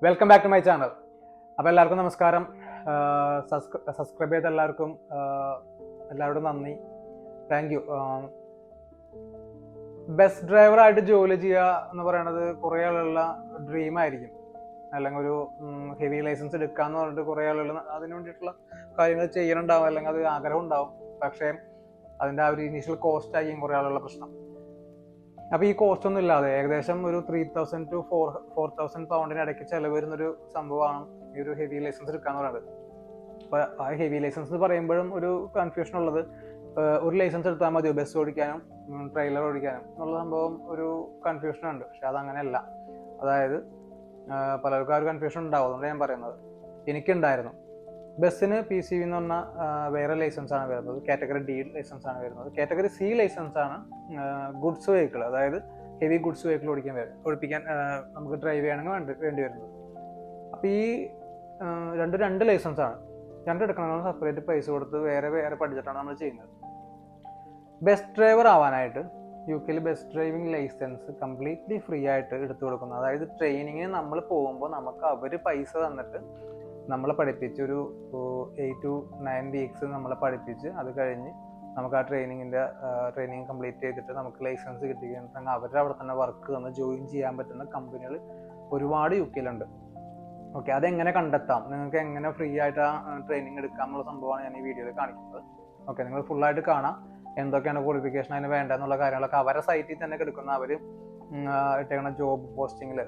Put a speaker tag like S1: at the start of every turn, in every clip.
S1: Welcome back to my channel. അപ്പോൾ എല്ലാവർക്കും നമസ്കാരം. സബ്സ്ക്രൈബ് ചെയ്ത എല്ലാവരോടും നന്ദി, താങ്ക് യു. ബസ് ഡ്രൈവറായിട്ട് ജോലി ചെയ്യുക എന്ന് പറയുന്നത് കുറേ ആളുകളുടെ ഡ്രീം ആയിരിക്കും. അല്ലെങ്കിൽ ഒരു ഹെവി ലൈസൻസ് എടുക്കാന്ന് പറഞ്ഞിട്ട് കുറേ ആളുകൾ അതിന് വേണ്ടിയിട്ടുള്ള കാര്യങ്ങൾ ചെയ്യണുണ്ടാവും, അല്ലെങ്കിൽ അത് ആഗ്രഹം ഉണ്ടാവും. പക്ഷേ അതിൻ്റെ ആ ഒരു ഇനീഷ്യൽ കോസ്റ്റ് ആയിരിക്കും കുറേ ആളുകളുടെ പ്രശ്നം. അപ്പോൾ ഈ കോസ്റ്റ് ഒന്നും ഇല്ലാതെ ഏകദേശം ഒരു 3000 to 4000 പൗണ്ടിന് ഇടയ്ക്ക് ചിലവ് വരുന്നൊരു സംഭവമാണ് ഈ ഒരു ഹെവി ലൈസൻസ് എടുക്കാന്ന് പറയുന്നത്. അപ്പോൾ ആ ഹെവി ലൈസൻസ് എന്ന് പറയുമ്പോഴും ഒരു കൺഫ്യൂഷൻ ഉള്ളത്, ഒരു ലൈസൻസ് എടുത്താൽ മതിയോ ബസ് ഓടിക്കാനും ട്രെയിലർ ഓടിക്കാനും എന്നുള്ള സംഭവം ഒരു കൺഫ്യൂഷൻ ഉണ്ട്. പക്ഷെ അതങ്ങനെയല്ല. അതായത് പലർക്കും ആ ഒരു കൺഫ്യൂഷൻ ഉണ്ടാവും. അതുകൊണ്ട് ഞാൻ പറയുന്നത്, എനിക്കുണ്ടായിരുന്നു. ബസ്സിന് PCV എന്ന് പറഞ്ഞാൽ വേറെ ലൈസൻസ് ആണ് വരുന്നത്, കാറ്റഗറി D ലൈസൻസ് ആണ് വരുന്നത്. കാറ്റഗറി C ലൈസൻസ് ആണ് ഗുഡ്സ് വെഹിക്കിൾ, അതായത് ഹെവി ഗുഡ്സ് വെഹിക്കിൾ ഓടിപ്പിക്കാൻ നമുക്ക് ഡ്രൈവ് ചെയ്യണമെങ്കിൽ വേണ്ടി വരുന്നത്. അപ്പോൾ ഈ രണ്ട് ലൈസൻസ് ആണ്. രണ്ടെടുക്കണം, സെപ്പറേറ്റ് പൈസ കൊടുത്ത് വേറെ പഠിച്ചിട്ടാണ് നമ്മൾ ചെയ്യുന്നത്. ബസ് ഡ്രൈവർ ആവാനായിട്ട് UK bus driving licence completely free ആയിട്ട് എടുത്തു കൊടുക്കുന്നത്. അതായത് ട്രെയിനിങ്ങിന് നമ്മൾ പോകുമ്പോൾ നമുക്ക് അവർ പൈസ തന്നിട്ട് നമ്മളെ പഠിപ്പിച്ച് ഒരു 8 to 9 വീക്സ് നമ്മളെ പഠിപ്പിച്ച് അത് കഴിഞ്ഞ് നമുക്ക് ആ ട്രെയിനിങ് കംപ്ലീറ്റ് ചെയ്തിട്ട് നമുക്ക് ലൈസൻസ് കിട്ടിക്കഴിഞ്ഞിട്ടുണ്ടെങ്കിൽ അവരുടെ അവിടെ തന്നെ വർക്ക് തന്ന് ജോയിൻ ചെയ്യാൻ പറ്റുന്ന കമ്പനികൾ ഒരുപാട് UK ഓക്കെ, അതെങ്ങനെ കണ്ടെത്താം, നിങ്ങൾക്ക് എങ്ങനെ ഫ്രീ ആയിട്ട് ആ ട്രെയിനിങ് എടുക്കാം എന്നുള്ള സംഭവമാണ് ഞാൻ ഈ വീഡിയോയിൽ കാണിക്കുന്നത്. ഓക്കെ, നിങ്ങൾ ഫുള്ളായിട്ട് കാണാം. എന്തൊക്കെയാണ് ക്വാളിഫിക്കേഷൻ അതിന് വേണ്ടതെന്നുള്ള കാര്യങ്ങളൊക്കെ അവരുടെ സൈറ്റിൽ തന്നെ എടുക്കുന്ന അവർ ഇട്ടേക്കുന്ന ജോബ് പോസ്റ്റിങ്ങിൽ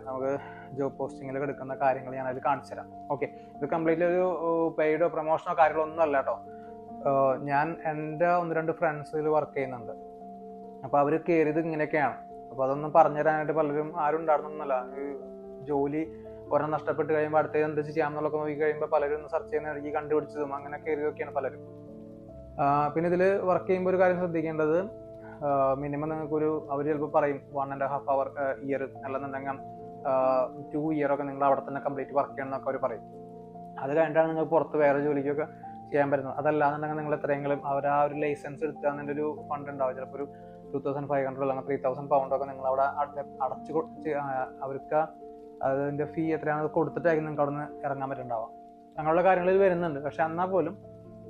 S1: എടുക്കുന്ന കാര്യങ്ങൾ ഞാൻ അതിൽ കാണിച്ചു തരാം. ഓക്കെ, ഇത് കംപ്ലീറ്റ്ലി ഒരു പെയ്ഡോ പ്രൊമോഷനോ കാര്യങ്ങളൊന്നും അല്ല കേട്ടോ. ഞാൻ എൻ്റെ 1-2 ഫ്രണ്ട്സിൽ വർക്ക് ചെയ്യുന്നുണ്ട്. അപ്പോൾ അവർ കയറിയത് ഇങ്ങനെയൊക്കെയാണ്. അപ്പോൾ അതൊന്നും പറഞ്ഞു തരാനായിട്ട് പലരും ആരും ഉണ്ടായിരുന്നൊന്നുമല്ല. ജോലി ഒരെണ്ണം നഷ്ടപ്പെട്ട് കഴിയുമ്പോൾ അടുത്തത് എന്ത് ചെയ്യാമെന്നുള്ളതൊക്കെ നോക്കി കഴിയുമ്പോൾ പലരും സെർച്ച് ചെയ്യുന്ന ഇടയ്ക്ക് കണ്ടുപിടിച്ചതും അങ്ങനെ കയറിയതൊക്കെയാണ് പലരും. പിന്നെ ഇതിൽ വർക്ക് ചെയ്യുമ്പോൾ ഒരു കാര്യം ശ്രദ്ധിക്കേണ്ടത്, മിനിമം നിങ്ങൾക്കൊരു അവർ ചിലപ്പോൾ പറയും 1.5 ഇയർ അല്ലെന്നുണ്ടെങ്കിൽ 2 ഇയർ ഒക്കെ നിങ്ങൾ അവിടെ തന്നെ കംപ്ലീറ്റ് വർക്ക് ചെയ്യണം എന്നൊക്കെ അവർ പറയും. അത് കഴിഞ്ഞിട്ടാണ് നിങ്ങൾ പുറത്ത് വേറെ ജോലിക്കൊക്കെ ചെയ്യാൻ പറ്റുന്നത്. അതല്ലാന്നുണ്ടെങ്കിൽ നിങ്ങൾ എത്രയെങ്കിലും അവർ ആ ഒരു ലൈസൻസ് എടുത്താൽ ഒരു ഫണ്ട് ഉണ്ടാവും. ചിലപ്പോൾ ഒരു 2500 അല്ലെങ്കിൽ 3000 പൗണ്ടൊക്കെ നിങ്ങൾ അവിടെ അടച്ച് അവർക്ക് അതിൻ്റെ ഫീ എത്രയാണെന്ന് കൊടുത്തിട്ടായിരിക്കും നിങ്ങൾക്ക് അവിടെ നിന്ന് ഇറങ്ങാൻ പറ്റുന്നുണ്ടാവാം. അങ്ങനെയുള്ള കാര്യങ്ങൾ ഇത് വരുന്നുണ്ട്. പക്ഷെ എന്നാൽ പോലും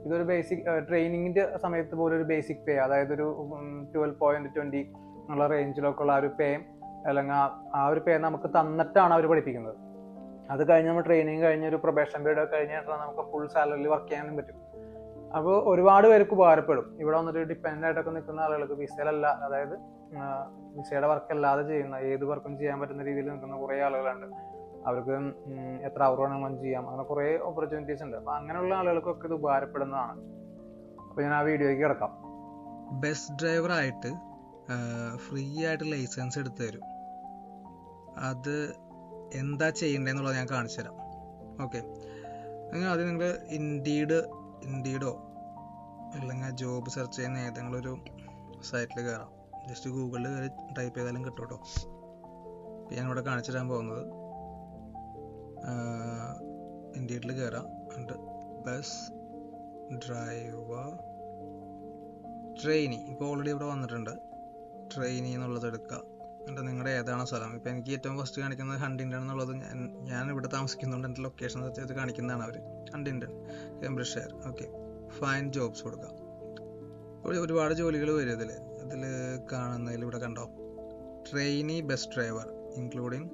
S1: ഇതൊരു ബേസിക് ട്രെയിനിങ്ങിൻ്റെ സമയത്ത് പോലും ഒരു ബേസിക് പേ, അതായത് ഒരു 12.20 എന്നുള്ള റേഞ്ചിലൊക്കെ ഉള്ള ആ ഒരു പേ, അല്ലെങ്കിൽ ആ ഒരു പേ നമുക്ക് തന്നിട്ടാണ് അവർ പഠിപ്പിക്കുന്നത്. അത് കഴിഞ്ഞ് നമ്മൾ ട്രെയിനിങ് കഴിഞ്ഞ് ഒരു പ്രൊബേഷൻ പീരീഡ് ഒക്കെ കഴിഞ്ഞിട്ടാണ് നമുക്ക് ഫുൾ സാലറിയിൽ വർക്ക് ചെയ്യാനും പറ്റും. അപ്പോൾ ഒരുപാട് പേർക്ക് ഉപകാരപ്പെടും. ഇവിടെ വന്നിട്ട് ഡിപ്പെൻഡ് ആയിട്ടൊക്കെ നിൽക്കുന്ന ആളുകൾക്ക്, വിസയിലല്ല, അതായത് വിസയുടെ വർക്ക് അല്ലാതെ ചെയ്യുന്ന ഏത് വർക്കും ചെയ്യാൻ പറ്റുന്ന രീതിയിൽ നിൽക്കുന്ന കുറേ ആളുകളുണ്ട്. അവർക്ക് എത്ര അവർ വേണമെങ്കിലും ചെയ്യാം. അങ്ങനെ കുറേ ഓപ്പർച്യൂണിറ്റീസ് ഉണ്ട്. അപ്പോൾ അങ്ങനെയുള്ള ആളുകൾക്കൊക്കെ ഇത് ഉപകാരപ്പെടുന്നതാണ്. അപ്പോൾ ഞാൻ ആ വീഡിയോയ്ക്ക് കിടക്കാം.
S2: ബസ് ഡ്രൈവറായിട്ട് ഫ്രീ ആയിട്ട് ലൈസൻസ് എടുത്തു തരും. അത് എന്താ ചെയ്യേണ്ടതെന്നുള്ളത് ഞാൻ കാണിച്ചു തരാം. ഓക്കെ, ആദ്യം നിങ്ങൾ ഇൻഡീഡോ അല്ലെങ്കിൽ ജോബ് സെർച്ച് ചെയ്യുന്ന ഏതെങ്കിലും ഒരു സൈറ്റിൽ കയറാം. ജസ്റ്റ് ഗൂഗിളിൽ കയറി ടൈപ്പ് ചെയ്താലും കിട്ടും കേട്ടോ. ഞാനിവിടെ കാണിച്ചു തരാൻ പോകുന്നത് ഇൻഡീഡിൽ കയറാം. ഉണ്ട് ബസ് ഡ്രൈവർ ട്രെയിനി. ഇപ്പോൾ ഓൾറെഡി ഇവിടെ വന്നിട്ടുണ്ട്. ട്രെയിനി എന്നുള്ളത് എടുക്കുക. എന്നിട്ട് നിങ്ങളുടെ ഏതാണ് സ്ഥലം. ഇപ്പോൾ എനിക്ക് ഏറ്റവും ഫസ്റ്റ് കാണിക്കുന്നത് ഹണ്ടിൻടൺ എന്നുള്ളത്. ഞാൻ ഇവിടെ താമസിക്കുന്നുണ്ട്, എൻ്റെ ലൊക്കേഷൻ ഇത് കാണിക്കുന്നതാണ് അവർ. ഹണ്ടിൻടൺ, കേംബ്രിഡ്ജ്ഷയർ. ഓക്കെ, ഫൈൻ ജോബ്സ് കൊടുക്കുക. ഒരുപാട് ജോലികൾ വരും ഇതിൽ കാണുന്നതിൽ. ഇവിടെ കണ്ടോ, trainee bus driver including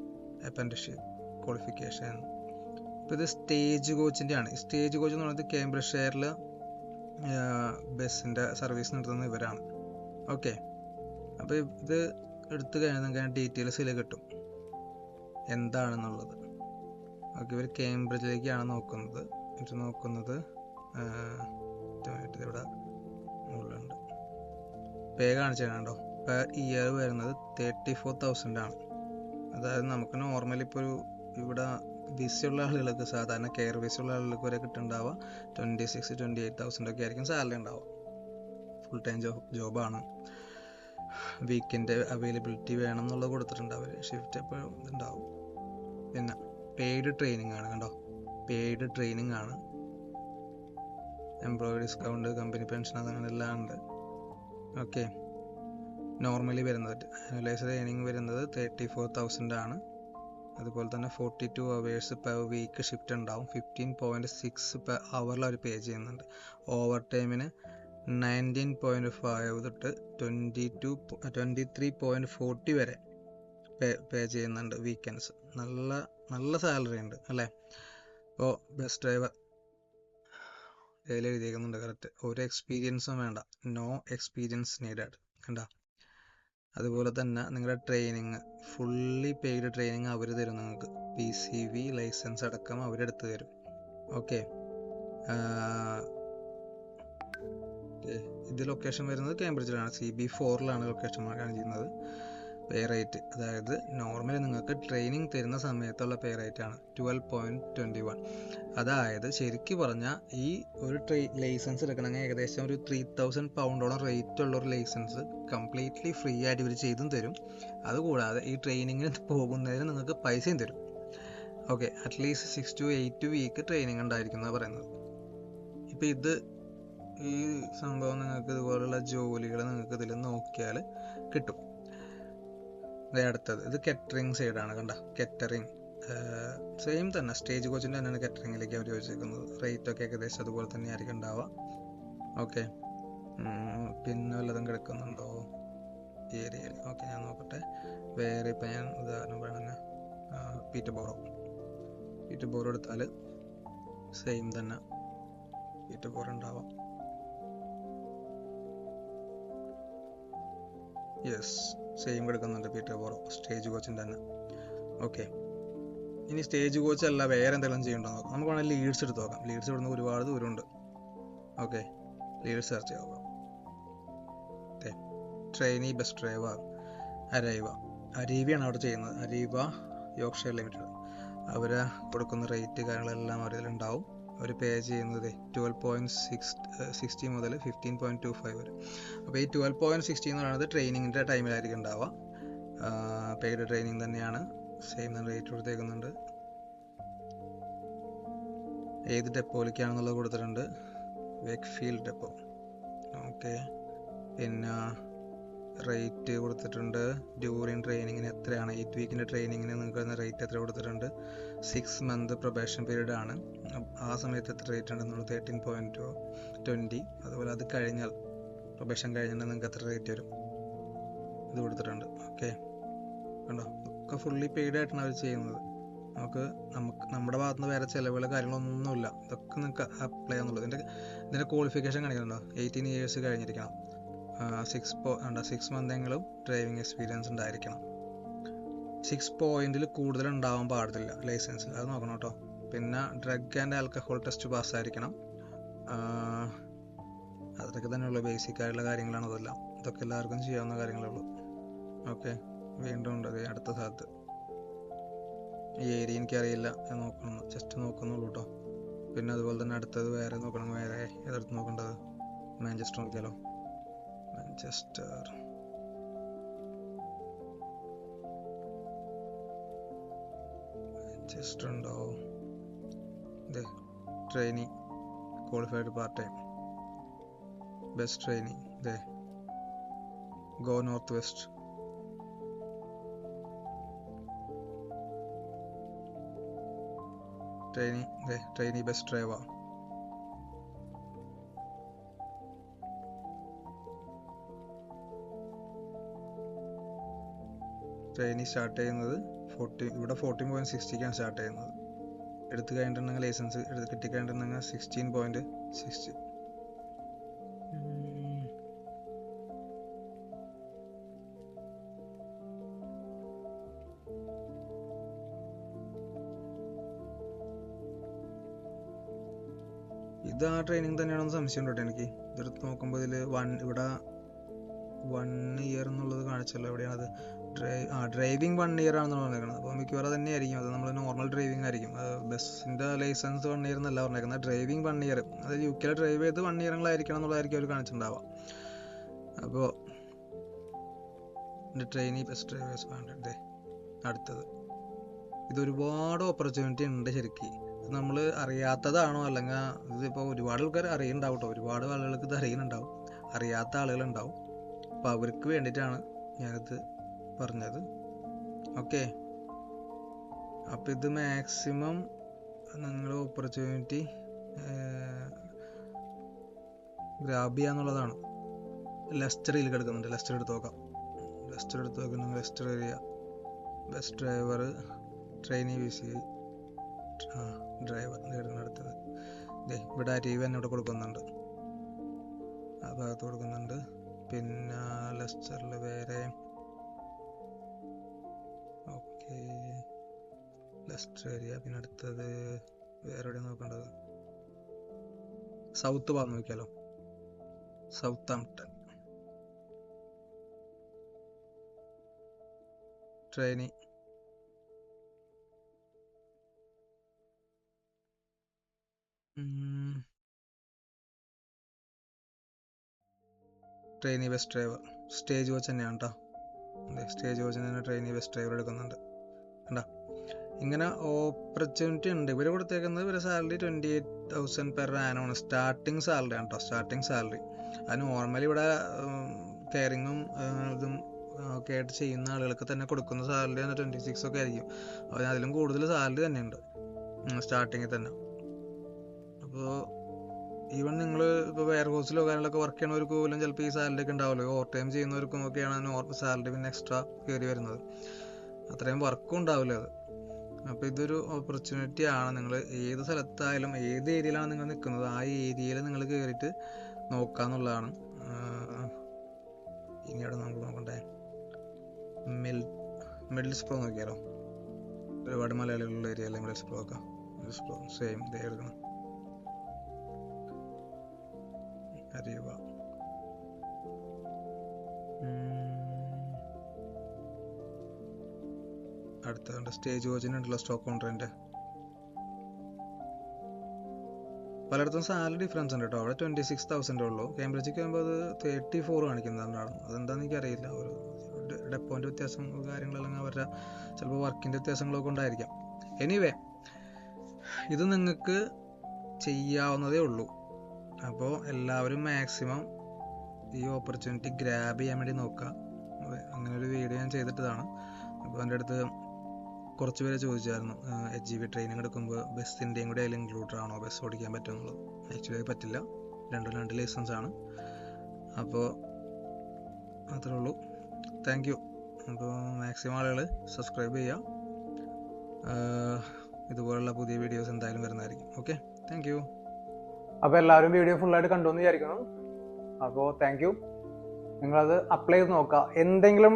S2: apprenticeship qualification. ഇപ്പോൾ ഇത് സ്റ്റേജ് കോച്ചിൻ്റെ ആണ്. സ്റ്റേജ് കോച്ച് എന്ന് പറയുന്നത് കേംബ്രിഡ്ജ്ഷയറിൽ ബസ്സിൻ്റെ സർവീസ് നടത്തുന്ന ഇവരാണ്. ഓക്കെ, അപ്പോൾ ഇത് എടുത്തു കഴിഞ്ഞാൽ നിങ്ങൾക്ക് ഡീറ്റെയിൽസിൽ കിട്ടും എന്താണെന്നുള്ളത്. ഓക്കെ, ഇവർ കേംബ്രിഡ്ജിലേക്കാണ് നോക്കുന്നത്. ഇവിടെ മുകളിലുണ്ട് പേ കാണിച്ചു തരാണ്ടോ. പെർ ഇയർ വരുന്നത് 34,000 ആണ്. അതായത് നമുക്ക് നോർമലി ഇപ്പോൾ ഇവിടെ വിസയുള്ള ആളുകൾക്ക്, സാധാരണ കെയർ വിസയുള്ള ആളുകൾക്ക് വരെ കിട്ടുന്നുണ്ടാവുക 26,000-28,000 ഒക്കെ ആയിരിക്കും സാലറി ഉണ്ടാവുക. ഫുൾ ടൈം ജോബാണ്. വീക്കെൻഡ് അവൈലബിലിറ്റി വേണം എന്നുള്ളത് കൊടുത്തിട്ടുണ്ട് അവർ. ഷിഫ്റ്റ് എപ്പോഴും ഇതുണ്ടാവും. പിന്നെ പെയ്ഡ് ട്രെയിനിങ് ആണ്. കണ്ടോ, പെയ്ഡ് ട്രെയിനിങ് ആണ്. എംപ്ലോയി ഡിസ്കൗണ്ട്, കമ്പനി പെൻഷൻ, അതങ്ങനെ എല്ലാം ഉണ്ട്. ഓക്കെ, നോർമലി വരുന്നത് അനലൈസ്ഡ് ഏണിംഗ് വരുന്നത് 34,000 ആണ്. അതുപോലെ തന്നെ 42 hours പെർ വീക്ക് ഷിഫ്റ്റ് ഉണ്ടാവും. 15.6 പെർ അവറിൽ അവർ പേ ചെയ്യുന്നുണ്ട്. ഓവർ ടൈമിന് 19.5 തൊട്ട് 23.40 വരെ പേ ചെയ്യുന്നുണ്ട് വീക്കെൻഡ്സ്. നല്ല സാലറി ഉണ്ട് അല്ലേ. അപ്പോൾ ബസ് ഡ്രൈവർ ഡെയിലി എഴുതിയേക്കുന്നുണ്ട് കറക്റ്റ്. ഒരു എക്സ്പീരിയൻസും വേണ്ട, നോ എക്സ്പീരിയൻസ് നീഡഡ് കണ്ട. അതുപോലെ തന്നെ നിങ്ങളുടെ ട്രെയിനിങ് ഫുള്ളി പെയ്ഡ് ട്രെയിനിങ് അവർ തരും നിങ്ങൾക്ക്. PCV ലൈസൻസ് അടക്കം അവരെടുത്ത് തരും. ഓക്കെ, ഇത് ലൊക്കേഷൻ വരുന്നത് കേംബ്രിഡ്ജിലാണ്. CB4ലാണ് ലൊക്കേഷൻ കാണിക്കുന്നത്. പേ റേറ്റ് അതായത് നോർമലി നിങ്ങൾക്ക് ട്രെയിനിങ് തരുന്ന സമയത്തുള്ള പേ റേറ്റ് ആണ് 12.21. അതായത് ശരിക്കും പറഞ്ഞാൽ ഈ ഒരു ലൈസൻസ് എടുക്കണമെങ്കിൽ ഏകദേശം ഒരു 3000 pound റേറ്റ് ഉള്ള ഒരു ലൈസൻസ് കംപ്ലീറ്റ്ലി ഫ്രീ ആയിട്ട് ഇവർ ചെയ്തും തരും. അതുകൂടാതെ ഈ ട്രെയിനിങ്ങിന് പോകുന്നതിന് നിങ്ങൾക്ക് പൈസയും തരും. Okay, at least 6 to 8 week training ഉണ്ടായിരിക്കുന്നതാണ് പറയുന്നത്. ഇപ്പം ഈ സംഭവം നിങ്ങൾക്ക് ഇതുപോലുള്ള ജോലികൾ നിങ്ങൾക്ക് ഇതിൽ നോക്കിയാൽ കിട്ടും. അടുത്തത് ഇത് കെറ്ററിങ് സൈഡാണ് കണ്ട. കെറ്ററിങ് സെയിം തന്നെ, സ്റ്റേജ് കോച്ചിൻ്റെ തന്നെയാണ് കെറ്ററിങ്ങിലേക്ക് അവർ ചോദിച്ചിരിക്കുന്നത്. റേറ്റ് ഒക്കെ ഏകദേശം അതുപോലെ തന്നെ ആയിരിക്കും ഉണ്ടാവുക. ഓക്കെ, പിന്നെ വല്ലതും കിടക്കുന്നുണ്ടോ ഈ ഏരിയയിൽ? ഓക്കെ, ഞാൻ നോക്കട്ടെ. വേറെ ഇപ്പം ഞാൻ ഉദാഹരണം വേണമെങ്കിൽ പീറ്റർബോറോ എടുത്താൽ സെയിം തന്നെ പീറ്റർബോറോ ഉണ്ടാവാം. യെസ്, സെയിം കിടക്കുന്നുണ്ട് പീറ്റർബോറോ സ്റ്റേജ് കോച്ചിൻ്റെ തന്നെ. ഓക്കെ, ഇനി സ്റ്റേജ് കോച്ച് അല്ല വേറെ എന്തെങ്കിലും ചെയ്യണ്ടോ നോക്കാം. നമുക്ക് വേണമെങ്കിൽ ലീഡ്സ് എടുത്ത് നോക്കാം. ലീഡ്സ് ഇവിടുന്ന് ഒരുപാട് ദൂരമുണ്ട്. ഓക്കെ, ലീഡ്സ് സെർച്ച് ചെയ്യാം. ഓക്കെ, ട്രെയിനി ബസ് ഡ്രൈവർ അരീവയാണ് അവിടെ ചെയ്യുന്നത്. അരീവ യോർക്ക്ഷയർ ലിമിറ്റഡ്. അവർ കൊടുക്കുന്ന റേറ്റ് കാര്യങ്ങളെല്ലാം അവരിലുണ്ടാവും. അവർ പേ ചെയ്യുന്നത് 12.60 മുതൽ 15.25 വരെ. അപ്പോൾ ഈ 12.60 എന്ന് പറയുന്നത് ട്രെയിനിങ്ങിൻ്റെ ടൈമിലായിരിക്കും ഉണ്ടാവുക. പെയ്ഡ് ട്രെയിനിങ് തന്നെയാണ്. സെയിം തന്നെ റേറ്റ് കൊടുത്തേക്കുന്നുണ്ട്. ഏത് ഡെപ്പോയിലേക്കാണെന്നുള്ളത് കൊടുത്തിട്ടുണ്ട്. വേക്ക്ഫീൽഡ് ഡെപ്പോ. ഓക്കെ, പിന്നെ റേറ്റ് കൊടുത്തിട്ടുണ്ട്. ഡ്യൂറിങ് ട്രെയിനിങ്ങിന് എത്രയാണ്, 8 വീക്കിൻ്റെ ട്രെയിനിങ്ങിന് നിങ്ങൾക്ക് റേറ്റ് എത്ര കൊടുത്തിട്ടുണ്ട്. 6 month പ്രൊബേഷൻ പീരീഡ് ആണ്. ആ സമയത്ത് എത്ര റേറ്റ് ഉണ്ടെന്നുള്ളത് 13.20. അതുപോലെ അത് കഴിഞ്ഞാൽ പ്രൊബേഷൻ കഴിഞ്ഞാൽ നിങ്ങൾക്ക് എത്ര റേറ്റ് വരും ഇത് കൊടുത്തിട്ടുണ്ട്. ഓക്കെ, കണ്ടോ, ഒക്കെ ഫുള്ളി പെയ്ഡ് ആയിട്ടാണ് അവർ ചെയ്യുന്നത്. നമ്മുടെ ഭാഗത്തുനിന്ന് വേറെ ചിലവുകൾ കാര്യങ്ങളൊന്നുമില്ല. ഇതൊക്കെ നിങ്ങൾക്ക് അപ്ലൈ ചെയ്യാന്നുള്ളത്. ഇതിൻ്റെ ക്വാളിഫിക്കേഷൻ കാണിക്കുന്നുണ്ടോ? 18 years കഴിഞ്ഞിരിക്കണം. 6 month എങ്കിലും ഡ്രൈവിംഗ് എക്സ്പീരിയൻസ് ഉണ്ടായിരിക്കണം. 6 പോയിന്റിൽ കൂടുതൽ ഉണ്ടാവാൻ പാടില്ല ലൈസൻസിൽ, അത് നോക്കണം കേട്ടോ. പിന്നെ ഡ്രഗ് ആൻഡ് ആൽക്കഹോൾ ടെസ്റ്റ് പാസ്സായിരിക്കണം. അതൊക്കെ തന്നെയുള്ള ബേസിക് ആയിട്ടുള്ള കാര്യങ്ങളാണ് അതെല്ലാം. ഇതൊക്കെ എല്ലാവർക്കും ചെയ്യാവുന്ന കാര്യങ്ങളേ ഉള്ളൂ. ഓക്കെ, വീണ്ടും ഉണ്ട് അടുത്ത സ്ഥലത്ത്. ഈ ഏരിയ എനിക്കറിയില്ല, ഞാൻ ജസ്റ്റ് നോക്കുന്നുള്ളൂ കേട്ടോ. പിന്നെ അതുപോലെ തന്നെ അടുത്തത് വേറെ നോക്കണം. വേറെ ഏതെടുത്ത് നോക്കേണ്ടത്? മാഞ്ചസ്റ്റർ നോക്കിയാലോ. മാഞ്ചസ്റ്റർ ഉണ്ടോ? Trainee qualified part time best trainee. Go north west. Trainee best driver. Trainee start ചെയ്യുന്നത് ഇവിടെ 14.60 സ്റ്റാർട്ട് ചെയ്യുന്നത്. എടുത്തു കഴിഞ്ഞിട്ടുണ്ടെങ്കിൽ ലൈസൻസ് കിട്ടിക്കഴിഞ്ഞിട്ടുണ്ടെങ്കിൽ 16.60. ഇത് ആ ട്രെയിനിങ് തന്നെയാണെന്ന് സംശയം ഉണ്ടോ എനിക്ക്. ഇതെടുത്ത് നോക്കുമ്പോൾ ഇവിടെ 1 year എന്നുള്ളത് കാണിച്ചല്ലോ. എവിടെയാണത്? ഡ്രൈവിംഗ് 1 year ആണെന്ന് പറഞ്ഞേക്കുന്നത്. അപ്പോൾ മിക്കവാറും തന്നെ ആയിരിക്കും. അത് നമ്മൾ നോർമൽ ഡ്രൈവിംഗ് ആയിരിക്കും. ബസ്സിൻ്റെ ലൈസൻസ് 1 year എന്നല്ല പറഞ്ഞേക്കുന്നത്. ഡ്രൈവിംഗ് 1 year, അതായത് UK ഡ്രൈവ് ചെയ്ത് 1 year എന്നുള്ളതായിരിക്കും അവർ കാണിച്ചിട്ടുണ്ടാവുക. അപ്പോൾ ട്രെയിനി ബെസ്റ്റ് ഡ്രൈവേഴ്സ് വേണ്ടത്. അടുത്തത് ഇത് ഒരുപാട് ഓപ്പർച്യൂണിറ്റി ഉണ്ട് ശരിക്കും. നമ്മൾ അറിയാത്തതാണോ, അല്ലെങ്കിൽ ഇതിപ്പോൾ ഒരുപാട് ആൾക്കാർ അറിയുന്നുണ്ടാവും കേട്ടോ. ഒരുപാട് ആളുകൾക്ക് ഇത് അറിയുന്നുണ്ടാവും, അറിയാത്ത ആളുകളുണ്ടാവും. അപ്പോൾ അവർക്ക് വേണ്ടിയിട്ടാണ് ഞാനിത് പറഞ്ഞത്. ഓക്കെ, അപ്പോൾ ഇത് മാക്സിമം നിങ്ങൾ ഓപ്പർച്യൂണിറ്റി ഗ്രാബ് ചെയ്യാന്നുള്ളതാണ്. ലെസ്റ്ററിൽ കിടക്കുന്നുണ്ട്, ലെസ്റ്റർ എടുത്ത് നോക്കാം. ലെസ്റ്റർ എടുത്ത് നോക്കുന്നെങ്കിൽ Leicester area best driver trainee V C driver അടുത്തത് ഇവിടെ അരീവ് തന്നെ ഇവിടെ കൊടുക്കുന്നുണ്ട്, ആ ഭാഗത്ത് കൊടുക്കുന്നുണ്ട്. പിന്നെ ലെസ്റ്ററിൽ വേറെ ഓക്കെ ലെസ്റ്റർ ഏരിയ. പിന്നെ അടുത്തത് വേറെ എവിടെയാണ് നോക്കേണ്ടത്? സൗത്ത് ഭാഗം നോക്കിയാലോ, Southampton trainee. Trainee best driver Stagecoach തന്നെയാണ് കേട്ടോ. സ്റ്റേജ് കോച്ചിന് തന്നെ ട്രെയിനി ബെസ്റ്റ് ഡ്രൈവർ എടുക്കുന്നുണ്ട് കണ്ടാ. ഇങ്ങനെ ഓപ്പർച്യൂണിറ്റി ഉണ്ട്. ഇവർ കൊടുത്തേക്കുന്നത് ഇവരെ സാലറി 28,000 പെർ ആനാണ് സ്റ്റാർട്ടിങ് സാലറി ആണ് കേട്ടോ, സ്റ്റാർട്ടിങ് സാലറി. അത് നോർമലി ഇവിടെ കെയറിങ്ങും ഇതും ഒക്കെ ആയിട്ട് ചെയ്യുന്ന ആളുകൾക്ക് തന്നെ കൊടുക്കുന്ന സാലറി 26 ഒക്കെ ആയിരിക്കും. അപ്പോൾ അതിലും കൂടുതൽ സാലറി തന്നെയുണ്ട് സ്റ്റാർട്ടിങ്ങിൽ തന്നെ. അപ്പോൾ ഈവൻ നിങ്ങൾ ഇപ്പോൾ വെയർ ഹൗസിലോ കാര്യങ്ങളൊക്കെ വർക്ക് ചെയ്യണവർക്ക് പോലും ചിലപ്പോൾ ഈ സാലറി ഒക്കെ ഉണ്ടാവുമല്ലോ. ഓവർ ടൈം ചെയ്യുന്നവർക്കും ഒക്കെയാണ് സാലറി പിന്നെ എക്സ്ട്രാ കയറി വരുന്നത്. അത്രയും വർക്കും ഉണ്ടാവില്ല അത്. അപ്പോൾ ഇതൊരു ഓപ്പർച്യൂണിറ്റി ആണ്. നിങ്ങൾ ഏത് സ്ഥലത്തായാലും ഏത് ഏരിയയിലാണ് നിങ്ങൾ നിൽക്കുന്നത് ആ ഏരിയയിൽ നിങ്ങൾ കയറിയിട്ട് നോക്കാന്നുള്ളതാണ്. ഇനി അവിടെ നമുക്ക് നോക്കണ്ടേ, മിഡിൽസ്ബ്രോ നോക്കിയാലോ. ഒരുപാട് മലയാളികളുള്ള ഏരിയ അല്ലേ മിഡിൽസ്ബ്രോ ഒക്കെ. മിഡിൽസ്ബ്രോ സെയിം ഇതേ എടുക്കണം. അരീവ അടുത്ത സ്റ്റേജ് കോച്ചിനുണ്ടല്ലോ സ്റ്റോക്ക് കോൺട്രാക്റ്റ്. പലയിടത്തും സാലറി ഡിഫറൻസ് ഉണ്ട് കേട്ടോ. അവിടെ 26,000 ഉള്ളൂ. കേംബ്രിഡ്ജിക്ക് ആകുമ്പോൾ അത് 34 കാണിക്കുന്നതാണ്. അതെന്താണെന്ന് എനിക്കറിയില്ല. ഒരു ഡെപ്പോൻ്റെ വ്യത്യാസം കാര്യങ്ങളല്ലെങ്കിൽ അവരുടെ ചിലപ്പോൾ വർക്കിൻ്റെ വ്യത്യാസങ്ങളൊക്കെ ഉണ്ടായിരിക്കാം. എനിവേ ഇത് നിങ്ങൾക്ക് ചെയ്യാവുന്നതേ ഉള്ളൂ. അപ്പോൾ എല്ലാവരും മാക്സിമം ഈ ഓപ്പർച്യൂണിറ്റി ഗ്രാബ് ചെയ്യാൻ വേണ്ടി നോക്കുക. അങ്ങനെ ഒരു വീഡിയോ ഞാൻ ചെയ്തിട്ടതാണ്. അപ്പോൾ എൻ്റെ അടുത്ത് കുറച്ച് പേര് ചോദിച്ചായിരുന്നു HGV ട്രെയിനിങ് എടുക്കുമ്പോൾ ബസ്സിൻ്റെയും കൂടെ അതിൽ ഇൻക്ലൂഡഡ് ആണോ, ബസ് ഓടിക്കാൻ പറ്റുമെന്നുള്ളത്. ആക്ച്വലി അത് പറ്റില്ല, രണ്ട് ലൈസൻസ് ആണ്. അപ്പോൾ അത്രേ ഉള്ളൂ. Thank you. അപ്പോൾ മാക്സിമം ആളുകൾ സബ്സ്ക്രൈബ് ചെയ്യുക. ഇതുപോലുള്ള പുതിയ വീഡിയോസ് എന്തായാലും വരുന്നതായിരിക്കും. Okay, thank you.
S1: അപ്പോൾ എല്ലാവരും വീഡിയോ ഫുള്ളായിട്ട് കണ്ടു എന്ന് വിചാരിക്കണം. അപ്പോൾ താങ്ക് യു. നിങ്ങളത് അപ്ലൈ ചെയ്ത് നോക്കുക. എന്തെങ്കിലും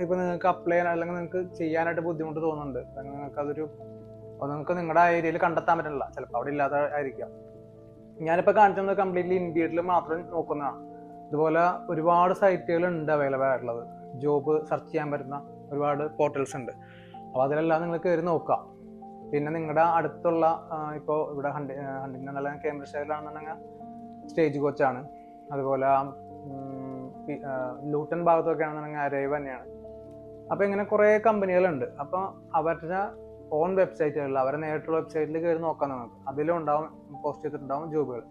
S1: ഇപ്പോൾ നിങ്ങൾക്ക് അപ്ലൈ ചെയ്യാൻ അല്ലെങ്കിൽ നിങ്ങൾക്ക് ചെയ്യാനായിട്ട് ബുദ്ധിമുട്ട് തോന്നുന്നുണ്ട്, നിങ്ങൾക്ക് നിങ്ങളുടെ ആ ഏരിയയിൽ കണ്ടെത്താൻ പറ്റില്ല, ചിലപ്പോൾ അവിടെ ഇല്ലാതെ ആയിരിക്കാം. ഞാനിപ്പോൾ കാണിച്ചത് കംപ്ലീറ്റ്ലി ഇന്ത്യയിൽ മാത്രം നോക്കുന്നതാണ്. ഇതുപോലെ ഒരുപാട് സൈറ്റുകൾ ഉണ്ട് അവൈലബിൾ ആയിട്ടുള്ളത്. ജോബ് സെർച്ച് ചെയ്യാൻ പറ്റുന്ന ഒരുപാട് പോർട്ടൽസ് ഉണ്ട്. അപ്പോൾ അതിലെല്ലാം നിങ്ങൾ കയറി നോക്കുക. പിന്നെ നിങ്ങളുടെ അടുത്തുള്ള ഇപ്പോൾ ഇവിടെ ഹണ്ടിങ് അല്ലെങ്കിൽ കേംബ്രിഡ്ജ് സൈഡിലാണെന്നുണ്ടെങ്കിൽ സ്റ്റേജ് കോച്ചാണ്. അതുപോലെ ലൂട്ടൺ ഭാഗത്തൊക്കെ ആണെന്നുണ്ടെങ്കിൽ അരൈവ് തന്നെയാണ്. അപ്പോൾ ഇങ്ങനെ കുറേ കമ്പനികളുണ്ട്. അപ്പോൾ അവരുടെ ഓൺ വെബ്സൈറ്റുകളിൽ അവരെ നേരിട്ടുള്ള വെബ്സൈറ്റിൽ കയറി നോക്കാം. നിങ്ങൾക്ക് അതിലും ഉണ്ടാവും, പോസ്റ്റ് ചെയ്തിട്ടുണ്ടാവും ജോബുകൾ.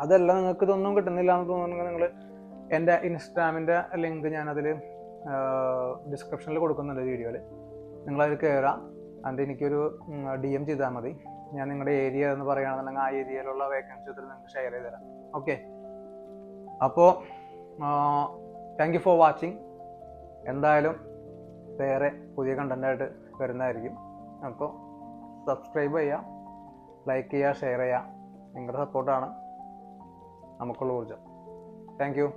S1: അതെല്ലാം നിങ്ങൾക്ക് ഇതൊന്നും കിട്ടുന്നില്ല എന്ന് തോന്നുന്നുണ്ടെങ്കിൽ നിങ്ങൾ എൻ്റെ ഇൻസ്റ്റാഗ്രാമിൻ്റെ ലിങ്ക് ഞാനതിൽ ഡിസ്ക്രിപ്ഷനിൽ കൊടുക്കുന്നുണ്ട് വീഡിയോയിൽ. നിങ്ങളതിൽ കയറാം. അതിൻ്റെ എനിക്കൊരു DM ചെയ്താൽ മതി. ഞാൻ നിങ്ങളുടെ ഏരിയ എന്ന് പറയുകയാണെന്നുണ്ടെങ്കിൽ ആ ഏരിയയിലുള്ള വേക്കൻസി നിങ്ങൾക്ക് ഷെയർ ചെയ്ത് തരാം. ഓക്കെ, അപ്പോൾ താങ്ക് യു ഫോർ വാച്ചിങ്. എന്തായാലും വേറെ പുതിയ കണ്ടൻ്റായിട്ട് വരുന്നതായിരിക്കും. അപ്പോൾ സബ്സ്ക്രൈബ് ചെയ്യുക, ലൈക്ക് ചെയ്യുക, ഷെയർ ചെയ്യുക. നിങ്ങളുടെ സപ്പോർട്ടാണ് നമുക്കുള്ള ഊർജ്ജം. Thank you.